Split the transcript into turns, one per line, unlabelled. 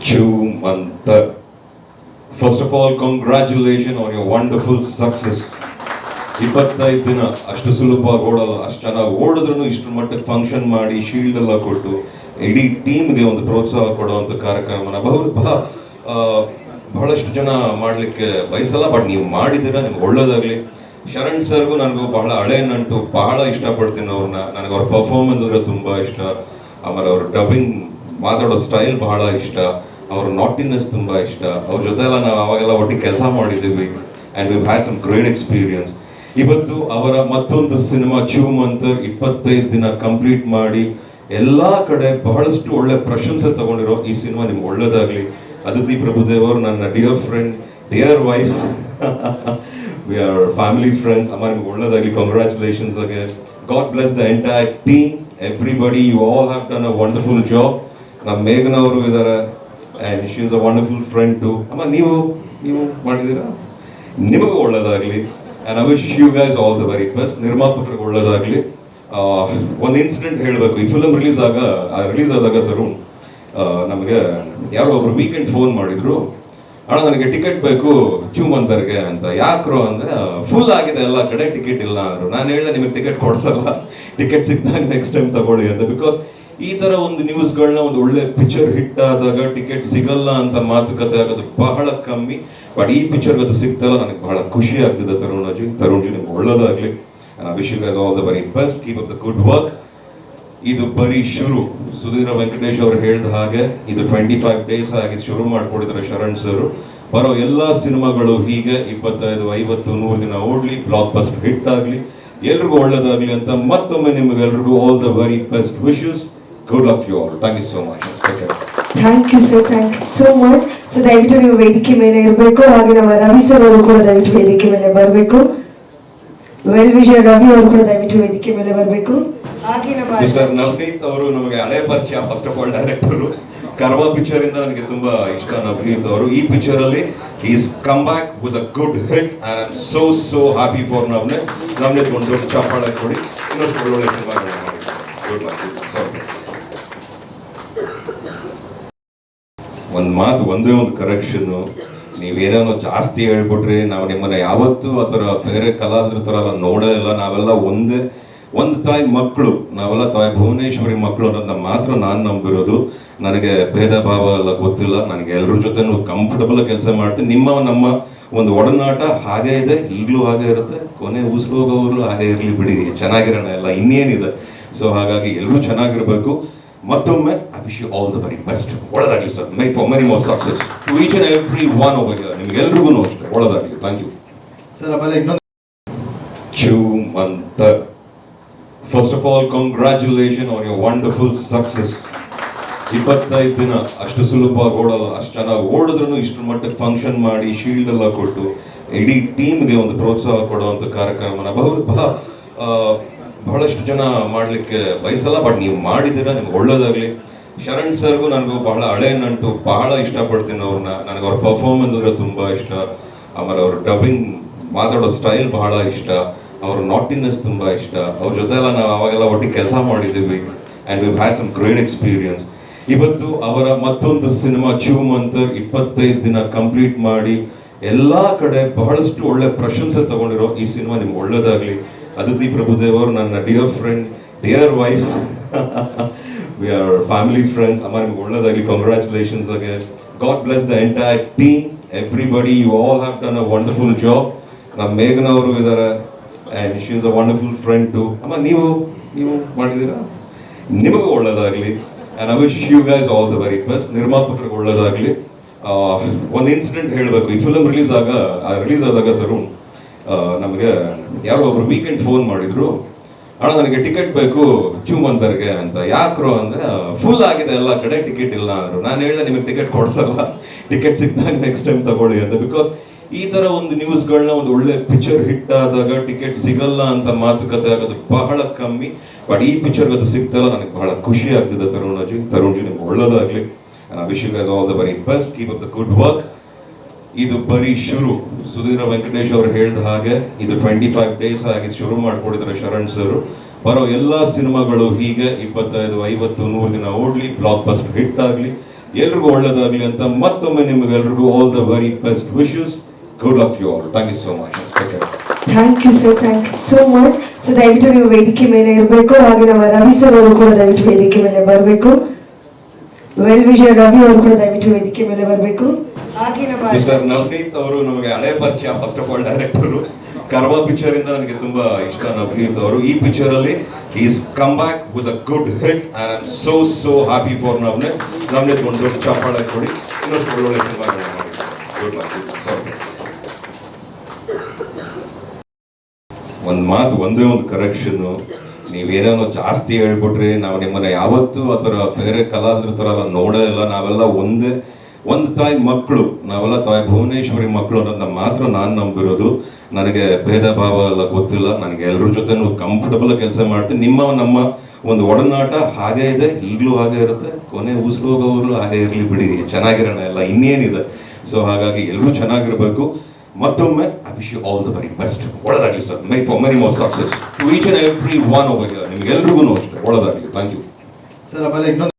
Chumanta. First of all, congratulations on your wonderful success. 25 ದಿನ ಅಷ್ಟು ಸುಲಭವಾಗಿ ಓಡಲ್ಲ, ಅಷ್ಟು ಚೆನ್ನಾಗಿ ಓಡಿದ್ರೂ ಇಷ್ಟು ಮಟ್ಟಕ್ಕೆ ಫಂಕ್ಷನ್ ಮಾಡಿ ಶೀಲ್ಡ್ ಎಲ್ಲ ಕೊಟ್ಟು ಇಡೀ ಟೀಮ್ಗೆ ಒಂದು ಪ್ರೋತ್ಸಾಹ ಕೊಡುವಂಥ ಕಾರ್ಯಕ್ರಮನ ಬಹಳಷ್ಟು ಜನ ಮಾಡಲಿಕ್ಕೆ ಬಯಸಲ್ಲ, ಬಟ್ ನೀವು ಮಾಡಿದ್ದೀರಾ, ನಿಮ್ಗೆ ಒಳ್ಳೇದಾಗಲಿ. ಶರಣ್ ಸರ್ಗೂ ನನಗೂ ಬಹಳ ಹಳೆ ನಂಟು, ಬಹಳ ಇಷ್ಟಪಡ್ತೀನಿ ಅವ್ರನ್ನ. ನನಗೆ ಅವ್ರ ಪರ್ಫಾರ್ಮೆನ್ಸ್ ಅಂದರೆ ತುಂಬ ಇಷ್ಟ. ಆಮೇಲೆ ಅವ್ರ ಡಬ್ಬಿಂಗ್ ಮಾತಾಡೋ ಸ್ಟೈಲ್ ಬಹಳ ಇಷ್ಟ, ಅವ್ರ ನಾಟಿನೆಸ್ ತುಂಬ ಇಷ್ಟ. ಅವ್ರ ಜೊತೆ ಎಲ್ಲ ನಾವು ಅವಾಗೆಲ್ಲ ಒಟ್ಟಿಗೆ ಕೆಲಸ ಮಾಡಿದ್ದೀವಿ and we had some great experience. ಇವತ್ತು ಅವರ ಮತ್ತೊಂದು ಸಿನಿಮಾ ಚೂಮಂತರ್ 25 ದಿನ ಕಂಪ್ಲೀಟ್ ಮಾಡಿ ಎಲ್ಲ ಕಡೆ ಬಹಳಷ್ಟು ಒಳ್ಳೆ ಪ್ರಶಂಸೆ ತಗೊಂಡಿರೋ ಈ ಸಿನಿಮಾ ನಿಮ್ಗೆ ಒಳ್ಳೇದಾಗಲಿ. ಅದಿತಿ ಪ್ರಭುದೇವ್ ಅವರು ನನ್ನ dear friend, dear wife, we are family friends. ಅಮ್ಮ ನಿಮ್ಗೆ ಒಳ್ಳೇದಾಗಲಿ. Congratulations again. God bless the entire team, everybody. You all have done a wonderful job. ನಮ್ಮ ಮೇಘನ ಅವರು ಇದ್ದಾರೆ and she is a wonderful friend to. ಅಮ್ಮ ನೀವು ಮಾಡಿದ್ದೀರಾ, ನಿಮಗೂ ಒಳ್ಳೇದಾಗಲಿ. And I wish you guys all the very best. ನಿರ್ಮಾಪಕರಿಗೆ ಒಳ್ಳೇದಾಗಲಿ. ಒಂದು ಇನ್ಸಿಡೆಂಟ್ ಹೇಳಬೇಕು. ಈ ಫಿಲಮ್ ರಿಲೀಸ್ ಆದಾಗ ತರುಣ್ ನಮಗೆ ಯಾರೋ ಒಬ್ರು ವೀಕೆಂಡ್ ಫೋನ್ ಮಾಡಿದ್ರು, ಅಣ್ಣ ನನಗೆ ಟಿಕೆಟ್ ಬೇಕು ಚೂಮಂತರ್ಗೆ ಅಂತ. ಯಾಕ್ರೋ ಅಂದರೆ ಫುಲ್ ಆಗಿದೆ ಎಲ್ಲ ಕಡೆ, ಟಿಕೆಟ್ ಇಲ್ಲ ಅಂದರು. ನಾನು ಹೇಳಿದೆ ನಿಮಗೆ ಟಿಕೆಟ್ ಕೊಡ್ಸಲ್ಲ, ಟಿಕೆಟ್ ಸಿಕ್ಕಿದಾಗ ನೆಕ್ಸ್ಟ್ ಟೈಮ್ ತಗೊಳ್ಳಿ ಅಂತ. ಬಿಕಾಸ್ ಈ ಥರ ಒಂದು ನ್ಯೂಸ್ಗಳನ್ನ, ಒಂದು ಒಳ್ಳೆ ಪಿಕ್ಚರ್ ಹಿಟ್ ಆದಾಗ ಟಿಕೆಟ್ ಸಿಗಲ್ಲ ಅಂತ ಮಾತುಕತೆ ಆಗೋದು ಬಹಳ ಕಮ್ಮಿ. ಬಟ್ ಈ ಪಿಕ್ಚರ್ಗೆ ಅದು ಸಿಗ್ತಲ್ಲ, ನನಗೆ ಬಹಳ ಖುಷಿ ಆಗ್ತಿದೆ. ತರುಣ್ ಜಿ ನಿಮ್ಗೆ ಒಳ್ಳೇದಾಗಲಿ. Wish you guys all the very best. Keep up the good work. ಇದು ಬರೀ ಶುರು. ಸುಧೀರ ವೆಂಕಟೇಶ್ ಅವರು ಹೇಳಿದ ಹಾಗೆ ಇದು 25 ಡೇಸ್ ಆಗಿ ಶುರು ಮಾಡಿಕೊಡಿದ್ದಾರೆ ಶರಣ್ ಸರ್. ಬರೋ ಎಲ್ಲ ಸಿನಿಮಾಗಳು ಹೀಗೆ 25, 50, 100 ದಿನ ಓಡಲಿ, ಬ್ಲಾಕ್ ಬಸ್ಟರ್ ಹಿಟ್ ಆಗಲಿ, ಎಲ್ರಿಗೂ ಒಳ್ಳೇದಾಗಲಿ ಅಂತ ಮತ್ತೊಮ್ಮೆ ನಿಮಗೆಲ್ರಿಗೂ all the very best wishes. Good luck you all. Thank you so much.
Thank you sir, thank you so much. So ದಯವಿಟ್ಟು ನೀವು ವೇದಿಕೆ ಮೇಲೆ ಇರಬೇಕು. ಹಾಗೆ ನಮ್ಮ ರವಿ ಸರ್ ಅವರು ಕೂಡ ದಯವಿಟ್ಟು ವೇದಿಕೆ ಮೇಲೆ ಬರಬೇಕು. ವೆಲ್ ವಿಷಯ ರವಿ ಅವರು ಕೂಡ ದಯವಿಟ್ಟು ವೇದಿಕೆ ಮೇಲೆ ಬರಬೇಕು. ಹಾಗೆ ನಮ್ಮ
ಮಿಸ್ಟರ್ ನವನೀತ್ ಅವರು ನಮಗೆ ಹಳೆ ಪರಿಚಯ. First of all director Karva picture ಇಂದ ನನಗೆ ತುಂಬಾ ಇಷ್ಟ ನವನೀತ್ ಅವರು. ಈ ಪಿಕ್ಚರ್ ಅಲ್ಲಿ is come back with a good hit and I am so happy for Navaneeth ಒಂದು ದೊಡ್ಡ ಚಪ್ಪಾಳೆ ಕೊಡಿ. ಇನ್ನೊಂದು ಒಳ್ಳೊಳ್ಳೆ ಸಿನಿಮಾಗಳನ್ನ ಮಾಡಿ. Good luck. ಒಂದು ಮಾತು, ಒಂದೇ ಒಂದು ಕರೆಕ್ಷನ್ನು. ನೀವೇನೋ ಜಾಸ್ತಿ ಹೇಳ್ಬಿಟ್ರಿ, ನಾವು ನಿಮ್ಮನ್ನ ಯಾವತ್ತೂ ಆ ಥರ ಬೇರೆ ಕಲಾವಿದ್ರ ಥರ ಎಲ್ಲ ನೋಡೇ ಇಲ್ಲ. ನಾವೆಲ್ಲ ಒಂದು ತಾಯಿ ಮಕ್ಕಳು, ನಾವೆಲ್ಲ ತಾಯಿ ಭುವನೇಶ್ವರಿ ಮಕ್ಕಳು ಅನ್ನೋದನ್ನ ಮಾತ್ರ ನಾನು ನಂಬಿರೋದು. ನನಗೆ ಭೇದ ಭಾವ ಎಲ್ಲ ಗೊತ್ತಿಲ್ಲ. ನನಗೆ ಎಲ್ಲರ ಜೊತೆನೂ ಕಂಫರ್ಟಬಲ್ ಕೆಲಸ ಮಾಡ್ತೀನಿ. ನಮ್ಮ ಒಂದು ಒಡನಾಟ ಹಾಗೇ ಇದೆ, ಈಗಲೂ ಹಾಗೆ ಇರುತ್ತೆ. ಕೊನೆ ಉಸಿರು ಹೋಗೋರು ಹಾಗೆ ಇರಲಿ ಬಿಡಿ, ಚೆನ್ನಾಗಿರೋಣ ಎಲ್ಲ, ಇನ್ನೇನಿದೆ. ಸೊ ಹಾಗಾಗಿ ಎಲ್ಲರೂ ಚೆನ್ನಾಗಿರಬೇಕು. ಮತ್ತೊಮ್ಮೆ I wish you all the very best. ಒಳ್ಳೆದಾಗಲಿ sir. My for many more success to each and every one over here. ನಿಮ್ಗೆಲ್ರಿಗೂ ಅಷ್ಟೇ ಒಳ್ಳೆದಾಗಲಿ. Thank you
sir. ಆಮೇಲೆ ಇನ್ನೊಂದು
Choo Mantar. First of all, congratulations on your wonderful success. 25 ದಿನ ಅಷ್ಟು ಸುಲಭವಾಗಿ ಓಡಲ್ಲ, ಅಷ್ಟು ಚೆನ್ನಾಗಿ ಓಡಿದ್ರೂ ಇಷ್ಟು ಮಟ್ಟಕ್ಕೆ ಫಂಕ್ಷನ್ ಮಾಡಿ ಶೀಲ್ಡ್ ಎಲ್ಲ ಕೊಟ್ಟು ಇಡೀ ಟೀಮ್ಗೆ ಒಂದು ಪ್ರೋತ್ಸಾಹ ಕೊಡುವಂಥ ಕಾರ್ಯಕ್ರಮನ ಬಹಳಷ್ಟು ಜನ ಮಾಡಲಿಕ್ಕೆ ಬಯಸಲ್ಲ, ಬಟ್ ನೀವು ಮಾಡಿದ್ದೀರಾ, ನಿಮ್ಗೆ ಒಳ್ಳೇದಾಗಲಿ. ಶರಣ್ ಸರ್ಗೂ ನನಗೂ ಬಹಳ ಹಳೆ ನಂಟು, ಬಹಳ ಇಷ್ಟಪಡ್ತೀನಿ ಅವ್ರನ್ನ. ನನಗೆ ಅವ್ರ ಪರ್ಫಾರ್ಮೆನ್ಸ್ ಅಂದರೆ ತುಂಬ ಇಷ್ಟ. ಆಮೇಲೆ ಅವ್ರ ಡಬ್ಬಿಂಗ್ ಮಾತಾಡೋ ಸ್ಟೈಲ್ ಬಹಳ ಇಷ್ಟ, ಅವ್ರ ನಾಟಿನೆಸ್ ತುಂಬ ಇಷ್ಟ. ಅವ್ರ ಜೊತೆ ಎಲ್ಲ ನಾವು ಅವಾಗೆಲ್ಲ ಒಟ್ಟಿಗೆ ಕೆಲಸ ಮಾಡಿದ್ದೀವಿ and we had some great experience. ಇವತ್ತು ಅವರ ಮತ್ತೊಂದು ಸಿನಿಮಾ ಚೂಮಂತರ್ 25 ದಿನ ಕಂಪ್ಲೀಟ್ ಮಾಡಿ ಎಲ್ಲ ಕಡೆ ಬಹಳಷ್ಟು ಒಳ್ಳೆ ಪ್ರಶಂಸೆ ತಗೊಂಡಿರೋ ಈ ಸಿನಿಮಾ ನಿಮ್ಗೆ ಒಳ್ಳೇದಾಗಲಿ. ಅದಿತಿ ಪ್ರಭುದೇವ್ ಅವರು ನನ್ನ dear friend, dear wife, we are family friends. ಅಮ್ಮ ನಿಮ್ಗೆ ಒಳ್ಳೇದಾಗಲಿ. Congratulations again. God bless the entire team, everybody. You all have done a wonderful job. ನಮ್ಮ ಮೇಘನ ಅವರು ಇದ್ದಾರೆ and she is a wonderful friend to. ಅಮ್ಮ ನೀವು ಮಾಡಿದ್ದೀರಾ, ನಿಮಗೂ ಒಳ್ಳೇದಾಗಲಿ. And I wish you guys all the very best. ನಿರ್ಮಾಪಕರಿಗೆ ಒಳ್ಳೇದಾಗಲಿ. ಒಂದು ಇನ್ಸಿಡೆಂಟ್ ಹೇಳಬೇಕು. ಈ ಫಿಲಮ್ ರಿಲೀಸ್ ಆದಾಗ ತರುಣ್ ನಮಗೆ ಯಾರೋ ಒಬ್ರು ವೀಕೆಂಡ್ ಫೋನ್ ಮಾಡಿದ್ರು, ಅಣ್ಣ ನನಗೆ ಟಿಕೆಟ್ ಬೇಕು ಚೂಮಂತರ್ಗೆ ಅಂತ. ಯಾಕ್ರೋ ಅಂದರೆ ಫುಲ್ ಆಗಿದೆ ಎಲ್ಲ ಕಡೆ, ಟಿಕೆಟ್ ಇಲ್ಲ ಅಂದರು. ನಾನು ಹೇಳಿದೆ ನಿಮಗೆ ಟಿಕೆಟ್ ಕೊಡ್ಸಲ್ಲ, ಟಿಕೆಟ್ ಸಿಕ್ಕಿದಾಗ ನೆಕ್ಸ್ಟ್ ಟೈಮ್ ತಗೊಳ್ಳಿ ಅಂತ. ಬಿಕಾಸ್ ಈ ಥರ ಒಂದು ನ್ಯೂಸ್ಗಳನ್ನ, ಒಂದು ಒಳ್ಳೆ ಪಿಕ್ಚರ್ ಹಿಟ್ ಆದಾಗ ಟಿಕೆಟ್ ಸಿಗಲ್ಲ ಅಂತ ಮಾತುಕತೆ ಆಗೋದು ಬಹಳ ಕಮ್ಮಿ. ಬಟ್ ಈ ಪಿಕ್ಚರ್ಗೆ ಅದು ಸಿಗ್ತಲ್ಲ, ನನಗೆ ಬಹಳ ಖುಷಿ ಆಗ್ತಿದೆ. ತರುಣ್ ಜಿ ನಿಮ್ಗೆ ಒಳ್ಳೇದಾಗಲಿ. Wish you guys all the very best. Keep up the good work. ಇದು ಬರೀ ಶುರು. ಸುಧೀರ ವೆಂಕಟೇಶ್ ಅವರು ಹೇಳಿದ ಹಾಗೆ ಇದು 25 ಡೇಸ್ ಆಗಿ ಶುರು ಮಾಡಿಕೊಡಿದ್ದಾರೆ ಶರಣ್ ಸರ್. ಬರೋ ಎಲ್ಲ ಸಿನಿಮಾಗಳು ಹೀಗೆ 25, 50, 100 ದಿನ ಓಡಲಿ, ಬ್ಲಾಕ್ ಬಸ್ಟರ್ ಹಿಟ್ ಆಗಲಿ, ಎಲ್ರಿಗೂ ಒಳ್ಳೇದಾಗಲಿ ಅಂತ ಮತ್ತೊಮ್ಮೆ ನಿಮಗೆಲ್ರಿಗೂ all the very best wishes. Good luck you all. Thank you so much.
Thank you sir, thank you so much. So ದಯವಿಟ್ಟು ನೀವು ವೇದಿಕೆ ಮೇಲೆ ಇರಬೇಕು. ಹಾಗೆ ನಮ್ಮ ರವಿ ಸರ್ ಅವರು ಕೂಡ ದಯವಿಟ್ಟು ವೇದಿಕೆ ಮೇಲೆ ಬರಬೇಕು. ವೆಲ್ ವಿಷರ್ ರವಿ ಅವರು ಕೂಡ ದಯವಿಟ್ಟು ವೇದಿಕೆ ಮೇಲೆ ಬರಬೇಕು. ಹಾಗೆ ನಮ್ಮ
ಮಿಸ್ಟರ್ ನವನೀತ್ ಅವರು ನಮಗೆ ಹಳೆ ಪರಿಚಯ. First of all director Karva picture ಇಂದ ನನಗೆ ತುಂಬಾ ಇಷ್ಟ ನವನೀತ್ ಅವರು. ಈ ಪಿಕ್ಚರ್ ಅಲ್ಲಿ is come back with a good hit and I am so happy for Navaneeth ಒಂದು ದೊಡ್ಡ ಚಪ್ಪಾಳೆ ಕೊಡಿ. ಇನ್ನೊಂದು ಒಳ್ಳೊಳ್ಳೆ ಸಿನಿಮಾಗಳನ್ನ ಮಾಡಿ. Good luck. ಒಂದು ಮಾತು, ಒಂದೇ ಒಂದು ಕರೆಕ್ಷನ್ನು, ನೀವೇನೇನೋ ಜಾಸ್ತಿ ಹೇಳ್ಬಿಟ್ರಿ, ನಾವು ನಿಮ್ಮನ್ನ ಯಾವತ್ತೂ ಆ ಥರ ಬೇರೆ ಕಲಾವಿದ್ರ ಥರ ಎಲ್ಲ ನೋಡೇ ಇಲ್ಲ. ನಾವೆಲ್ಲ ಒಂದು ತಾಯಿ ಮಕ್ಕಳು, ನಾವೆಲ್ಲ ತಾಯಿ ಭುವನೇಶ್ವರಿ ಮಕ್ಕಳು ಅನ್ನೋದನ್ನ ಮಾತ್ರ ನಾನು ನಂಬಿರೋದು. ನನಗೆ ಭೇದ ಭಾವ ಎಲ್ಲ ಗೊತ್ತಿಲ್ಲ. ನನಗೆ ಎಲ್ಲರ ಜೊತೆನೂ ಕಂಫರ್ಟಬಲ್ ಕೆಲಸ ಮಾಡ್ತೀನಿ. ನಮ್ಮ ಒಂದು ಒಡನಾಟ ಹಾಗೇ ಇದೆ, ಈಗಲೂ ಹಾಗೆ ಇರುತ್ತೆ, ಕೊನೆ ಉಸಿರು ಹೋಗೋರು ಹಾಗೆ ಇರಲಿ ಬಿಡಿ, ಚೆನ್ನಾಗಿರೋಣ ಎಲ್ಲ, ಇನ್ನೇನಿದೆ. ಸೊ ಹಾಗಾಗಿ ಎಲ್ಲರೂ ಚೆನ್ನಾಗಿರಬೇಕು. ಮತ್ತೊಮ್ಮೆ I wish you all the very best. ಒಳ್ಳೆದಾಗಲಿ sir. My for many more success to each and every one over here. ನಿಮ್ಗೆಲ್ರಿಗೂ ಅಷ್ಟೇ ಒಳ್ಳೆದಾಗಲಿ. Thank you
sir. ಆಮೇಲೆ ಇನ್ನೊಂದು